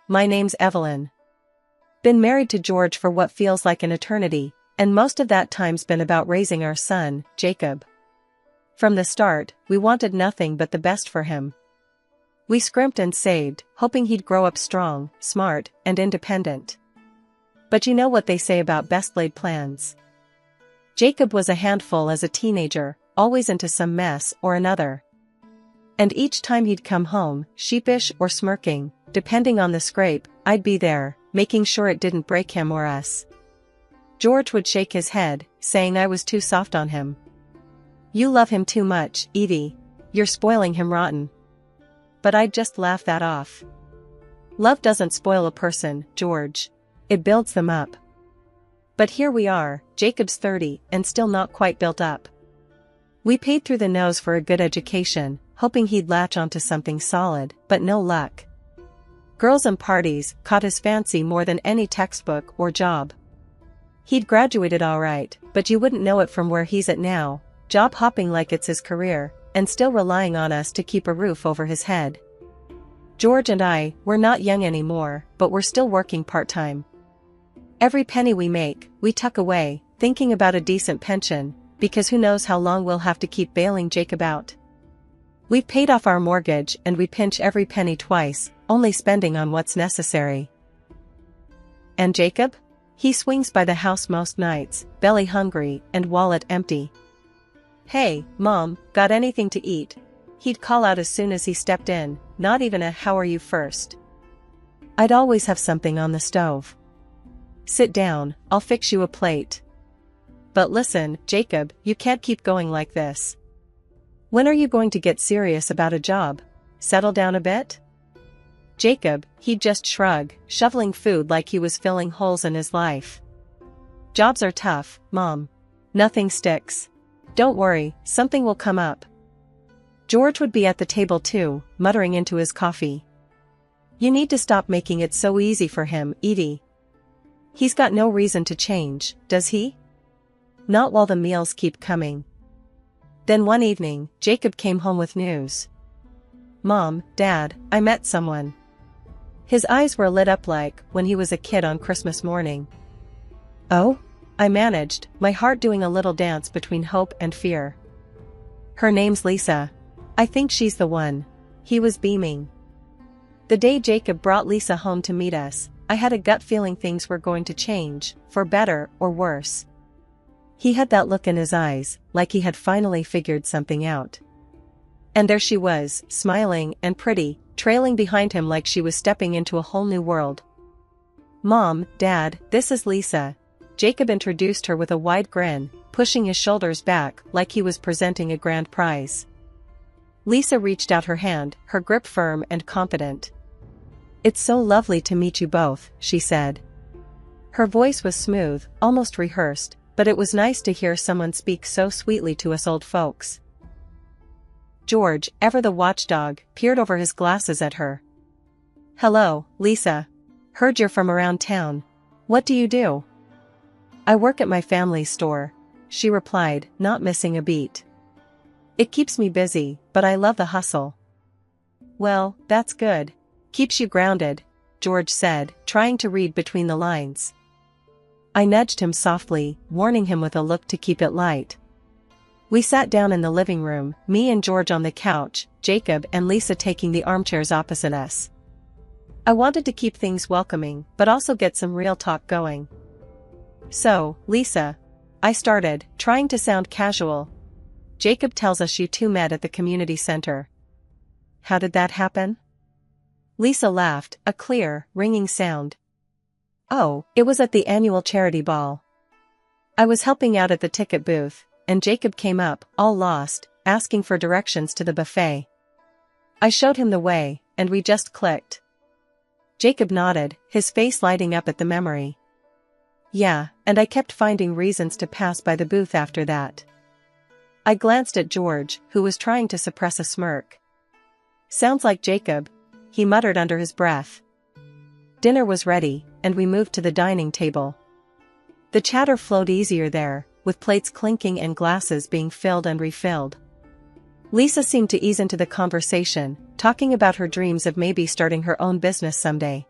My name's Evelyn. Been married to George for what feels like an eternity, and most of that time's been about raising our son, Jacob. From the start, we wanted nothing but the best for him. We scrimped and saved, hoping he'd grow up strong, smart, and independent. But you know what they say about best-laid plans. Jacob was a handful as a teenager, always into some mess or another. And each time he'd come home, sheepish or smirking, depending on the scrape, I'd be there, making sure it didn't break him or us. George would shake his head, saying I was too soft on him. You love him too much, Evie. You're spoiling him rotten. But I'd just laugh that off. Love doesn't spoil a person, George. It builds them up. But here we are, Jacob's 30 and still not quite built up. We paid through the nose for a good education, hoping he'd latch onto something solid, but no luck. Girls and parties caught his fancy more than any textbook or job. He'd graduated all right, but you wouldn't know it from where he's at now, job hopping like it's his career, and still relying on us to keep a roof over his head. George and I, we're not young anymore, but we're still working part-time. Every penny we make, we tuck away, thinking about a decent pension, because who knows how long we'll have to keep bailing Jacob out. We've paid off our mortgage and we pinch every penny twice, only spending on what's necessary. And Jacob? He swings by the house most nights, belly hungry and wallet empty. Hey, Mom, got anything to eat? He'd call out as soon as he stepped in, not even a how are you first. I'd always have something on the stove. Sit down, I'll fix you a plate. But listen, Jacob, you can't keep going like this. When are you going to get serious about a job? Settle down a bit? Jacob, he'd just shrug, shoveling food like he was filling holes in his life. Jobs are tough, Mom. Nothing sticks. Don't worry, something will come up. George would be at the table too, muttering into his coffee. You need to stop making it so easy for him, Edie. He's got no reason to change, does he? Not while the meals keep coming. Then one evening, Jacob came home with news. Mom, Dad, I met someone. His eyes were lit up like when he was a kid on Christmas morning. Oh? I managed, my heart doing a little dance between hope and fear. Her name's Lisa. I think she's the one. He was beaming. The day Jacob brought Lisa home to meet us, I had a gut feeling things were going to change, for better or worse. He had that look in his eyes, like he had finally figured something out. And there she was, smiling and pretty, trailing behind him like she was stepping into a whole new world. Mom, Dad, this is Lisa. Jacob introduced her with a wide grin, pushing his shoulders back like he was presenting a grand prize. Lisa reached out her hand, her grip firm and confident. It's so lovely to meet you both, she said. Her voice was smooth, almost rehearsed, but it was nice to hear someone speak so sweetly to us old folks. George, ever the watchdog, peered over his glasses at her. Hello, Lisa. Heard you're from around town. What do you do? I work at my family's store, she replied, not missing a beat. It keeps me busy, but I love the hustle. Well, that's good. Keeps you grounded, George said, trying to read between the lines. I nudged him softly, warning him with a look to keep it light. We sat down in the living room, me and George on the couch, Jacob and Lisa taking the armchairs opposite us. I wanted to keep things welcoming, but also get some real talk going. So, Lisa, I started, trying to sound casual. Jacob tells us you two met at the community center. How did that happen? Lisa laughed, a clear, ringing sound. Oh, it was at the annual charity ball. I was helping out at the ticket booth, and Jacob came up, all lost, asking for directions to the buffet. I showed him the way, and we just clicked. Jacob nodded, his face lighting up at the memory. Yeah, and I kept finding reasons to pass by the booth after that. I glanced at George, who was trying to suppress a smirk. Sounds like Jacob, he muttered under his breath. Dinner was ready, and we moved to the dining table. The chatter flowed easier there, with plates clinking and glasses being filled and refilled. Lisa seemed to ease into the conversation, talking about her dreams of maybe starting her own business someday.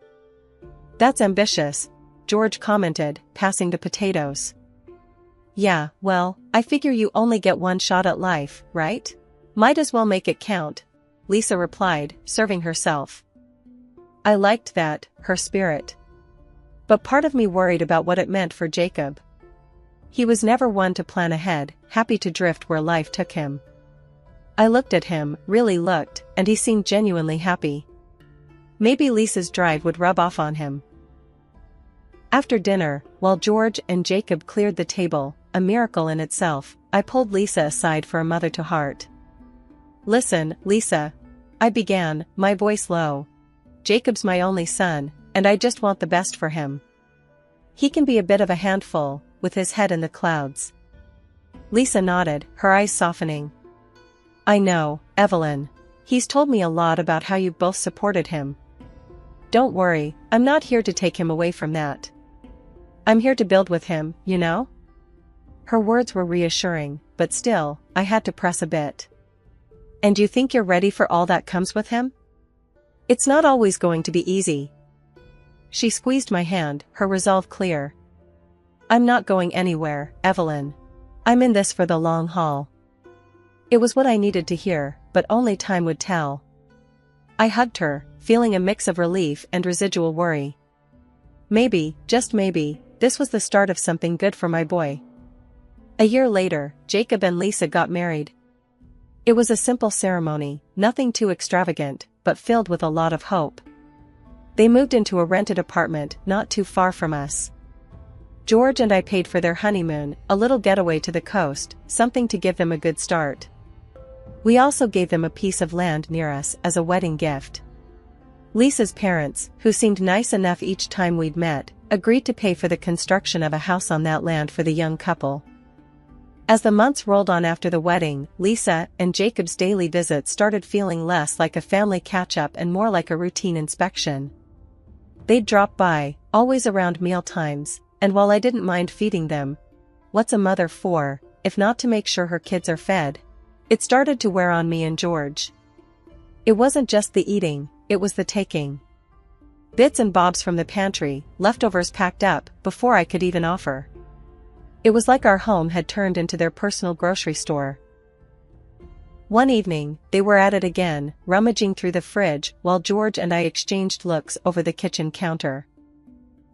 That's ambitious, George commented, passing the potatoes. Yeah, well, I figure you only get one shot at life, right? Might as well make it count, Lisa replied, serving herself. I liked that, her spirit. But part of me worried about what it meant for Jacob. He was never one to plan ahead, happy to drift where life took him. I looked at him, really looked, and he seemed genuinely happy. Maybe Lisa's drive would rub off on him. After dinner, while George and Jacob cleared the table, a miracle in itself, I pulled Lisa aside for a mother-to-heart. Listen, Lisa, I began, my voice low. Jacob's my only son, and I just want the best for him. He can be a bit of a handful, with his head in the clouds. Lisa nodded, her eyes softening. I know, Evelyn. He's told me a lot about how you've both supported him. Don't worry, I'm not here to take him away from that. I'm here to build with him, you know? Her words were reassuring, but still, I had to press a bit. And you think you're ready for all that comes with him? It's not always going to be easy. She squeezed my hand, her resolve clear. I'm not going anywhere, Evelyn. I'm in this for the long haul. It was what I needed to hear, but only time would tell. I hugged her, feeling a mix of relief and residual worry. Maybe, just maybe, this was the start of something good for my boy. A year later, Jacob and Lisa got married. It was a simple ceremony, nothing too extravagant, but filled with a lot of hope. They moved into a rented apartment not too far from us. George and I paid for their honeymoon, a little getaway to the coast, something to give them a good start. We also gave them a piece of land near us as a wedding gift. Lisa's parents, who seemed nice enough each time we'd met, agreed to pay for the construction of a house on that land for the young couple. As the months rolled on after the wedding, Lisa and Jacob's daily visits started feeling less like a family catch-up and more like a routine inspection. They'd drop by, always around meal times, and while I didn't mind feeding them, what's a mother for, if not to make sure her kids are fed? It started to wear on me and George. It wasn't just the eating, it was the taking. Bits and bobs from the pantry, leftovers packed up, before I could even offer. It was like our home had turned into their personal grocery store. One evening, they were at it again, rummaging through the fridge while George and I exchanged looks over the kitchen counter.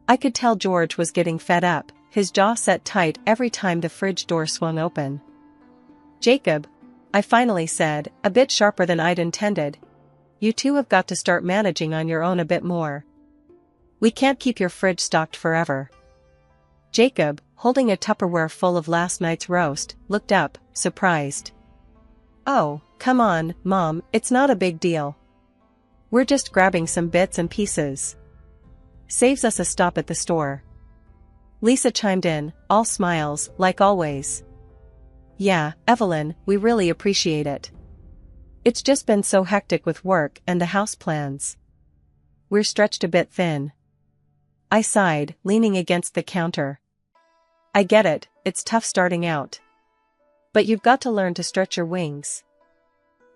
I could tell George was getting fed up, his jaw set tight every time the fridge door swung open. Jacob, I finally said, a bit sharper than I'd intended. You two have got to start managing on your own a bit more. We can't keep your fridge stocked forever. Jacob, holding a Tupperware full of last night's roast, looked up, surprised. Oh, come on, Mom, it's not a big deal. We're just grabbing some bits and pieces. Saves us a stop at the store. Lisa chimed in, all smiles, like always. Yeah, Evelyn, we really appreciate it. It's just been so hectic with work and the house plans. We're stretched a bit thin. I sighed, leaning against the counter. I get it, it's tough starting out. But you've got to learn to stretch your wings.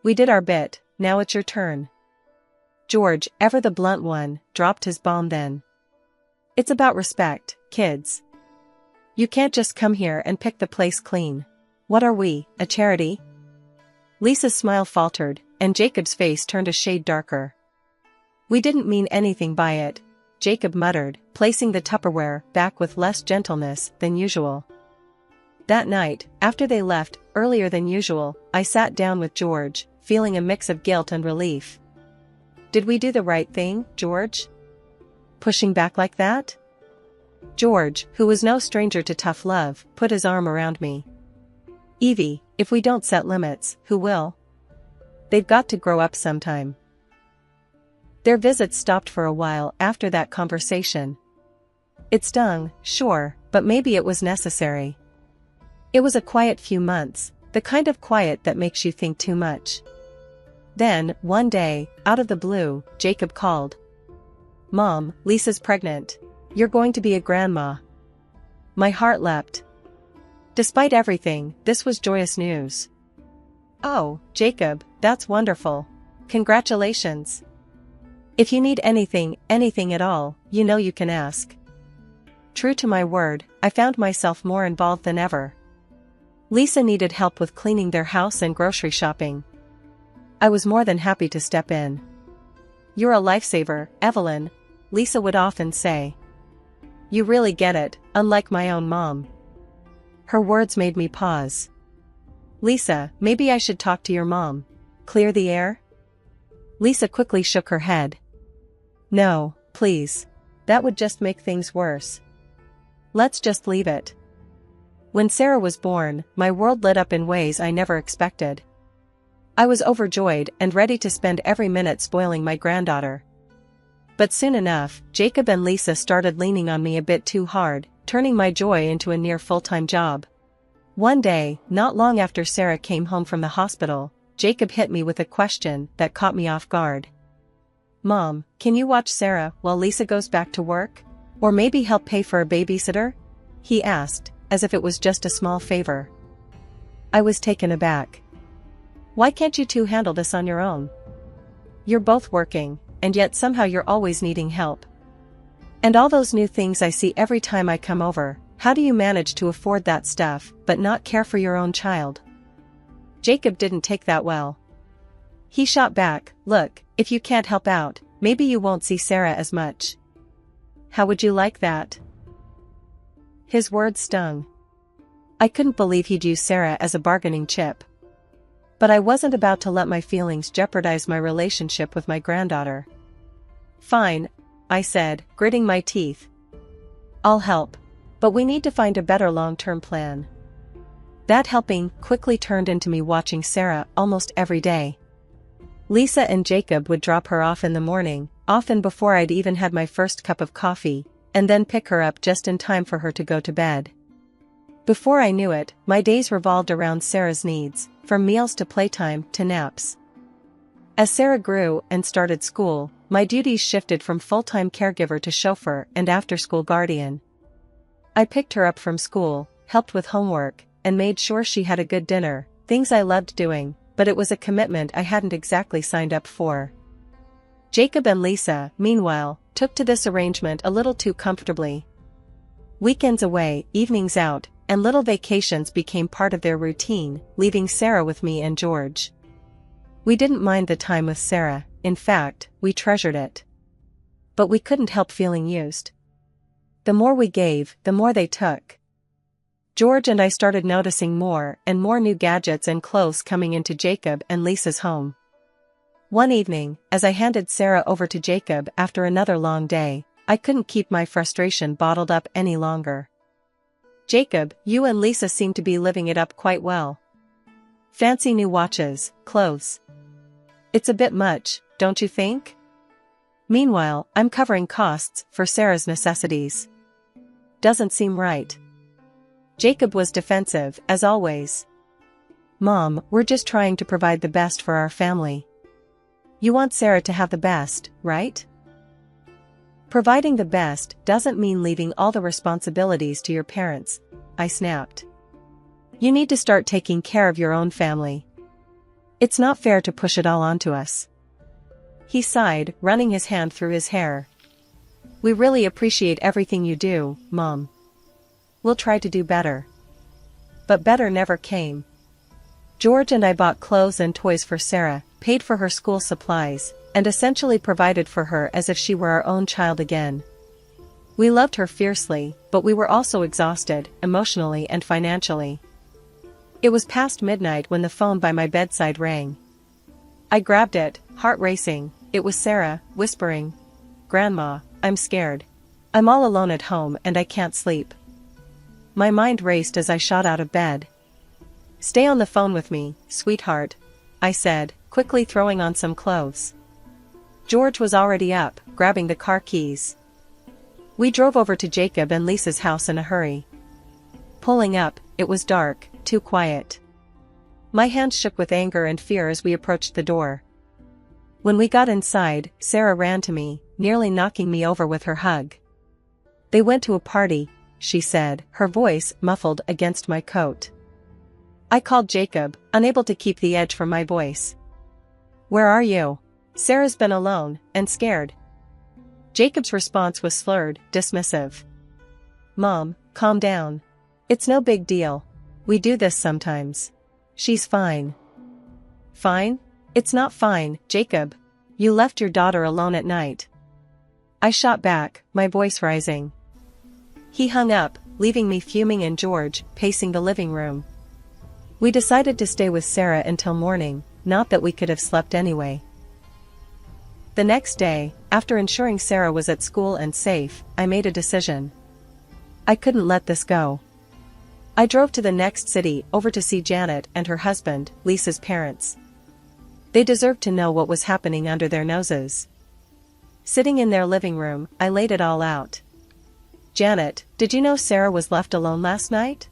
We did our bit, now it's your turn. George, ever the blunt one, dropped his bomb then. It's about respect, kids. You can't just come here and pick the place clean. What are we, a charity? Lisa's smile faltered, and Jacob's face turned a shade darker. We didn't mean anything by it, Jacob muttered, placing the Tupperware back with less gentleness than usual. That night, after they left, earlier than usual, I sat down with George, feeling a mix of guilt and relief. Did we do the right thing, George? Pushing back like that? George, who was no stranger to tough love, put his arm around me. Evie, if we don't set limits, who will? They've got to grow up sometime. Their visits stopped for a while after that conversation. It stung, sure, but maybe it was necessary. It was a quiet few months, the kind of quiet that makes you think too much. Then, one day, out of the blue, Jacob called. Mom, Lisa's pregnant. You're going to be a grandma. My heart leapt. Despite everything, this was joyous news. Oh, Jacob, that's wonderful. Congratulations. If you need anything at all, you know you can ask. True to my word, I found myself more involved than ever. Lisa needed help with cleaning their house and grocery shopping. I was more than happy to step in. "You're a lifesaver, Evelyn," Lisa would often say. "You really get it, unlike my own mom." Her words made me pause. "Lisa, maybe I should talk to your mom. Clear the air?" Lisa quickly shook her head. "No, please. That would just make things worse. Let's just leave it." When Sarah was born, my world lit up in ways I never expected. I was overjoyed and ready to spend every minute spoiling my granddaughter. But soon enough, Jacob and Lisa started leaning on me a bit too hard, turning my joy into a near full-time job. One day, not long after Sarah came home from the hospital, Jacob hit me with a question that caught me off guard. "Mom, can you watch Sarah while Lisa goes back to work? Or maybe help pay for a babysitter?" he asked, as if it was just a small favor. I was taken aback. "Why can't you two handle this on your own? You're both working, and yet somehow you're always needing help. And all those new things I see every time I come over, how do you manage to afford that stuff but not care for your own child?" Jacob didn't take that well. He shot back, "Look, if you can't help out, maybe you won't see Sarah as much. How would you like that?" His words stung. I couldn't believe he'd use Sarah as a bargaining chip. But I wasn't about to let my feelings jeopardize my relationship with my granddaughter. "Fine," I said, gritting my teeth. "I'll help. But we need to find a better long-term plan." That helping quickly turned into me watching Sarah almost every day. Lisa and Jacob would drop her off in the morning, often before I'd even had my first cup of coffee, and then pick her up just in time for her to go to bed. Before I knew it, my days revolved around Sarah's needs, from meals to playtime to naps. As Sarah grew and started school, my duties shifted from full-time caregiver to chauffeur and after-school guardian. I picked her up from school, helped with homework, and made sure she had a good dinner, things I loved doing, but it was a commitment I hadn't exactly signed up for. Jacob and Lisa, meanwhile, took to this arrangement a little too comfortably. Weekends away, evenings out, and little vacations became part of their routine, leaving Sarah with me and George. We didn't mind the time with Sarah, in fact, we treasured it. But we couldn't help feeling used. The more we gave, the more they took. George and I started noticing more and more new gadgets and clothes coming into Jacob and Lisa's home. One evening, as I handed Sarah over to Jacob after another long day, I couldn't keep my frustration bottled up any longer. "Jacob, you and Lisa seem to be living it up quite well. Fancy new watches, clothes. It's a bit much, don't you think? Meanwhile, I'm covering costs for Sarah's necessities. Doesn't seem right." Jacob was defensive, as always. "Mom, we're just trying to provide the best for our family. You want Sarah to have the best, right? Providing the best doesn't mean leaving all the responsibilities to your parents," I snapped. "You need to start taking care of your own family. It's not fair to push it all onto us." He sighed, running his hand through his hair. "We really appreciate everything you do, Mom. We'll try to do better." But better never came. George and I bought clothes and toys for Sarah, paid for her school supplies, and essentially provided for her as if she were our own child again. We loved her fiercely, but we were also exhausted, emotionally and financially. It was past midnight when the phone by my bedside rang. I grabbed it, heart racing. It was Sarah, whispering, "Grandma, I'm scared. I'm all alone at home and I can't sleep." My mind raced as I shot out of bed. "Stay on the phone with me, sweetheart," I said, quickly throwing on some clothes. George was already up, grabbing the car keys. We drove over to Jacob and Lisa's house in a hurry. Pulling up, it was dark, too quiet. My hands shook with anger and fear as we approached the door. When we got inside, Sarah ran to me, nearly knocking me over with her hug. "They went to a party," she said, her voice muffled against my coat. I called Jacob, unable to keep the edge from my voice. "Where are you?" Sarah's been alone and scared. Jacob's response was slurred, dismissive. Mom, calm down. It's no big deal. We do this sometimes. She's fine. Fine? It's not fine, Jacob. You left your daughter alone at night. I shot back, my voice rising. He hung up, leaving me fuming and George pacing the living room. We decided to stay with Sarah until morning, not that we could have slept anyway. The next day, after ensuring Sarah was at school and safe, I made a decision. I couldn't let this go. I drove to the next city over to see Janet and her husband, Lisa's parents. They deserved to know what was happening under their noses. Sitting in their living room, I laid it all out. Janet, did you know Sarah was left alone last night?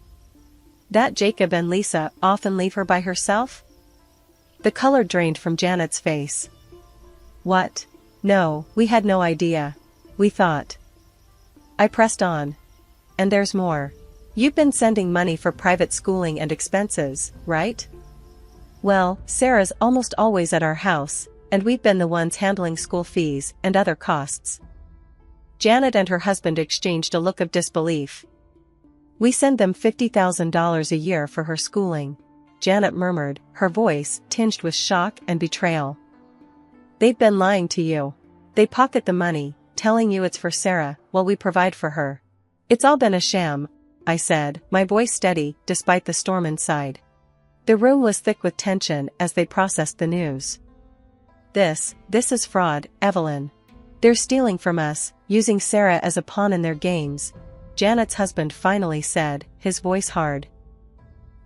That Jacob and Lisa often leave her by herself? The color drained from Janet's face. What? No, we had no idea. We thought. I pressed on. And there's more. You've been sending money for private schooling and expenses, right? Well, Sarah's almost always at our house, and we've been the ones handling school fees and other costs. Janet and her husband exchanged a look of disbelief. We send them $50,000 a year for her schooling, Janet murmured, her voice tinged with shock and betrayal. They've been lying to you. They pocket the money, telling you it's for Sarah, while we provide for her. It's all been a sham, I said, my voice steady, despite the storm inside. The room was thick with tension as they processed the news. This is fraud, Evelyn. They're stealing from us, using Sarah as a pawn in their games, Janet's husband finally said, his voice hard.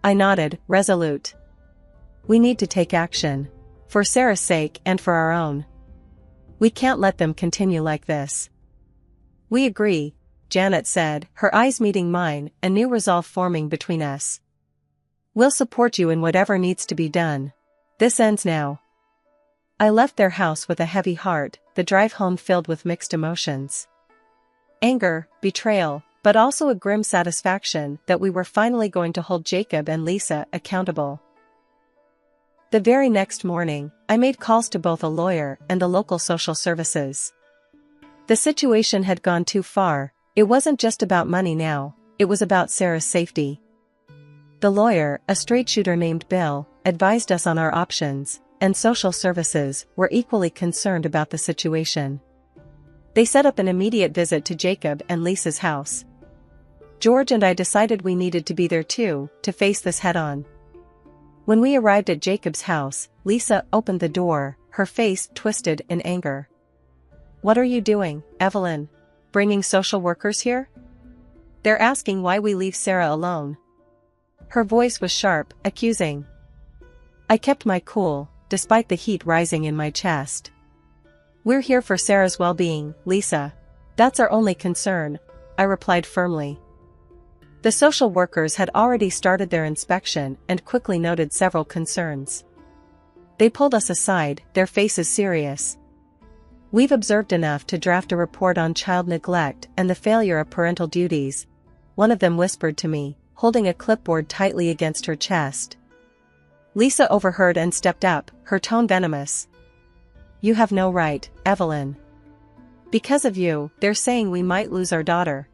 I nodded, resolute. We need to take action. For Sarah's sake and for our own. We can't let them continue like this. We agree, Janet said, her eyes meeting mine, a new resolve forming between us. We'll support you in whatever needs to be done. This ends now. I left their house with a heavy heart, the drive home filled with mixed emotions. Anger, betrayal, but also a grim satisfaction that we were finally going to hold Jacob and Lisa accountable. The very next morning, I made calls to both a lawyer and the local social services. The situation had gone too far. It wasn't just about money now, it was about Sarah's safety. The lawyer, a straight shooter named Bill, advised us on our options, and social services were equally concerned about the situation. They set up an immediate visit to Jacob and Lisa's house. George and I decided we needed to be there too, to face this head-on. When we arrived at Jacob's house, Lisa opened the door, her face twisted in anger. What are you doing, Evelyn? Bringing social workers here? They're asking why we leave Sarah alone. Her voice was sharp, accusing. I kept my cool, despite the heat rising in my chest. We're here for Sarah's well-being, Lisa. That's our only concern, I replied firmly. The social workers had already started their inspection and quickly noted several concerns. They pulled us aside, their faces serious. We've observed enough to draft a report on child neglect and the failure of parental duties, one of them whispered to me, holding a clipboard tightly against her chest. Lisa overheard and stepped up, her tone venomous. You have no right, Evelyn. Because of you, they're saying we might lose our daughter.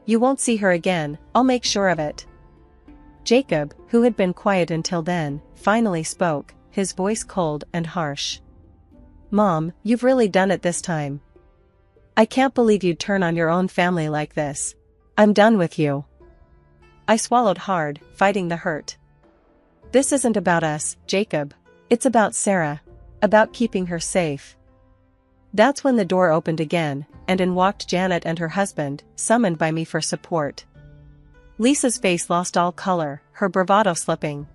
You won't see her again, I'll make sure of it. Jacob, who had been quiet until then, finally spoke, his voice cold and harsh. Mom, you've really done it this time. I can't believe you'd turn on your own family like this. I'm done with you. I swallowed hard, fighting the hurt. This isn't about us, Jacob. It's about Sarah. About keeping her safe. That's when the door opened again, and in walked Janet and her husband, summoned by me for support. Lisa's face lost all color, her bravado slipping.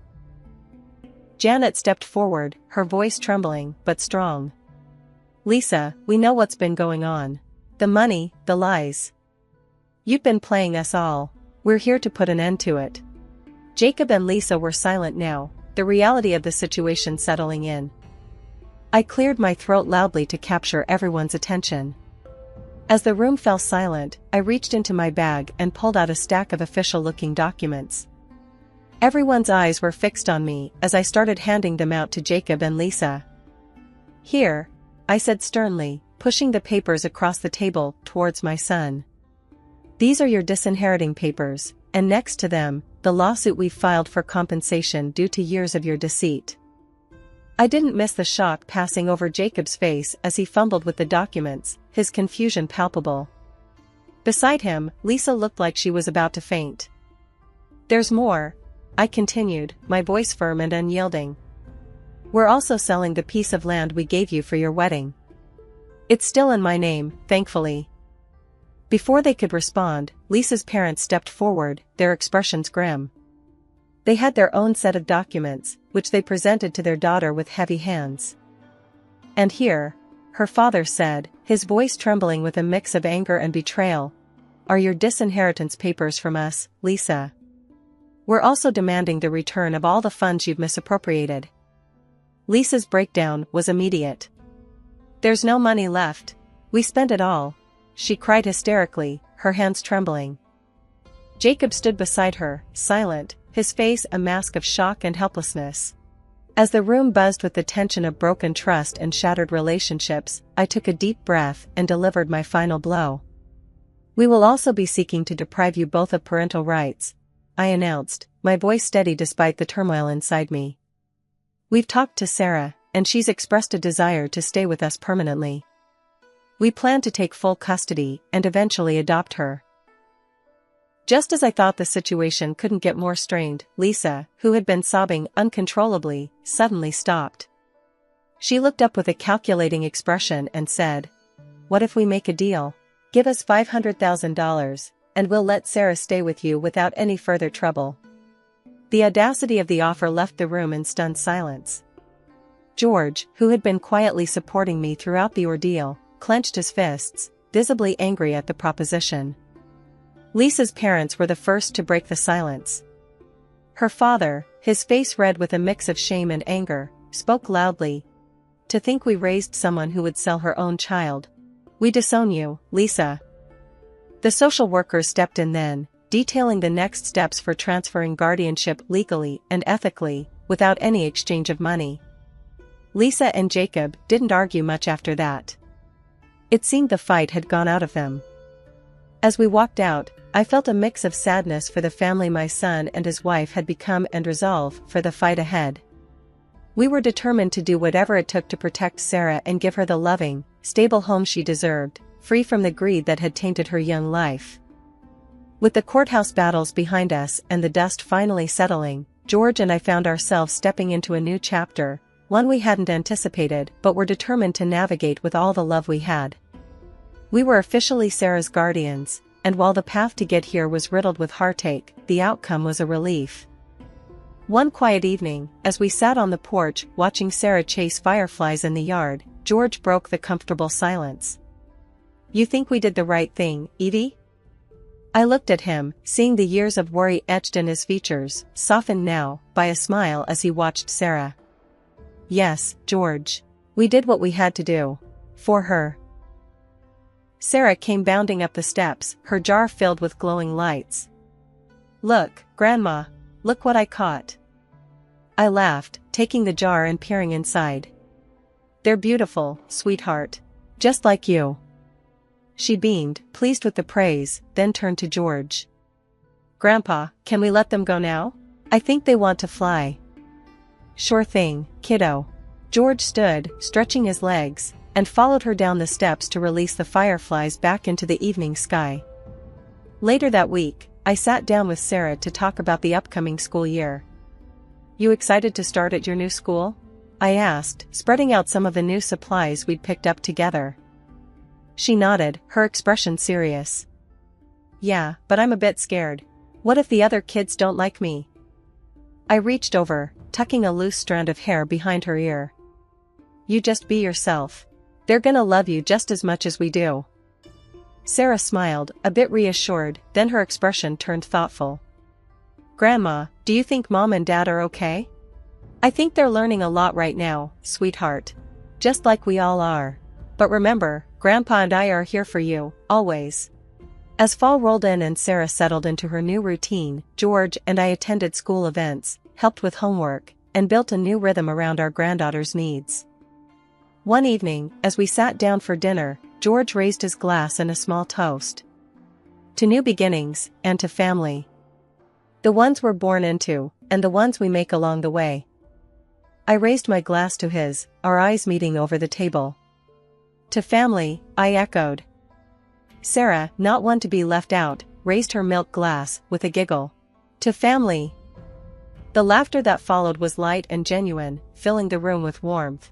Janet stepped forward, her voice trembling, but strong. Lisa, we know what's been going on. The money, the lies. You've been playing us all. We're here to put an end to it. Jacob and Lisa were silent now, the reality of the situation settling in. I cleared my throat loudly to capture everyone's attention. As the room fell silent, I reached into my bag and pulled out a stack of official-looking documents. Everyone's eyes were fixed on me as I started handing them out to Jacob and Lisa. Here, I said sternly, pushing the papers across the table towards my son. These are your disinheriting papers, and next to them, the lawsuit we've filed for compensation due to years of your deceit. I didn't miss the shock passing over Jacob's face as he fumbled with the documents, his confusion palpable. Beside him, Lisa looked like she was about to faint. There's more, I continued, my voice firm and unyielding. We're also selling the piece of land we gave you for your wedding. It's still in my name, thankfully. Before they could respond, Lisa's parents stepped forward, their expressions grim. They had their own set of documents, which they presented to their daughter with heavy hands. And here, her father said, his voice trembling with a mix of anger and betrayal, are your disinheritance papers from us, Lisa. We're also demanding the return of all the funds you've misappropriated. Lisa's breakdown was immediate. There's no money left. We spent it all, she cried hysterically, her hands trembling. Jacob stood beside her, silent, his face a mask of shock and helplessness. As the room buzzed with the tension of broken trust and shattered relationships, I took a deep breath and delivered my final blow. We will also be seeking to deprive you both of parental rights, I announced, my voice steady despite the turmoil inside me. We've talked to Sarah, and she's expressed a desire to stay with us permanently. We plan to take full custody and eventually adopt her. Just as I thought the situation couldn't get more strained, Lisa, who had been sobbing uncontrollably, suddenly stopped. She looked up with a calculating expression and said, "What if we make a deal? Give us $500,000, and we'll let Sarah stay with you without any further trouble." The audacity of the offer left the room in stunned silence. George, who had been quietly supporting me throughout the ordeal, clenched his fists, visibly angry at the proposition. Lisa's parents were the first to break the silence. Her father, his face red with a mix of shame and anger, spoke loudly. To think we raised someone who would sell her own child. We disown you, Lisa. The social workers stepped in then, detailing the next steps for transferring guardianship legally and ethically, without any exchange of money. Lisa and Jacob didn't argue much after that. It seemed the fight had gone out of them. As we walked out, I felt a mix of sadness for the family my son and his wife had become and resolve for the fight ahead. We were determined to do whatever it took to protect Sarah and give her the loving, stable home she deserved, free from the greed that had tainted her young life. With the courthouse battles behind us and the dust finally settling, George and I found ourselves stepping into a new chapter, one we hadn't anticipated but were determined to navigate with all the love we had. We were officially Sarah's guardians, and while the path to get here was riddled with heartache, the outcome was a relief. One quiet evening, as we sat on the porch watching Sarah chase fireflies in the yard, George broke the comfortable silence. "You think we did the right thing, Evie?" I looked at him, seeing the years of worry etched in his features, softened now by a smile as he watched Sarah. "Yes, George. We did what we had to do. For her." Sarah came bounding up the steps, her jar filled with glowing lights. "Look, Grandma, look what I caught." I laughed, taking the jar and peering inside. "They're beautiful, sweetheart. Just like you." She beamed, pleased with the praise, then turned to George. "Grandpa, can we let them go now? I think they want to fly." "Sure thing, kiddo." George stood, stretching his legs, and followed her down the steps to release the fireflies back into the evening sky. Later that week, I sat down with Sarah to talk about the upcoming school year. "You excited to start at your new school?" I asked, spreading out some of the new supplies we'd picked up together. She nodded, her expression serious. "Yeah, but I'm a bit scared. What if the other kids don't like me?" I reached over, tucking a loose strand of hair behind her ear. "You just be yourself. They're gonna love you just as much as we do." Sarah smiled, a bit reassured, then her expression turned thoughtful. "Grandma, do you think Mom and Dad are okay?" "I think they're learning a lot right now, sweetheart. Just like we all are. But remember, Grandpa and I are here for you, always." As fall rolled in and Sarah settled into her new routine, George and I attended school events, helped with homework, and built a new rhythm around our granddaughter's needs. One evening, as we sat down for dinner, George raised his glass in a small toast. To new beginnings, and to family. The ones we're born into, and the ones we make along the way. I raised my glass to his, our eyes meeting over the table. To family, I echoed. Sarah, not one to be left out, raised her milk glass, with a giggle. To family. The laughter that followed was light and genuine, filling the room with warmth.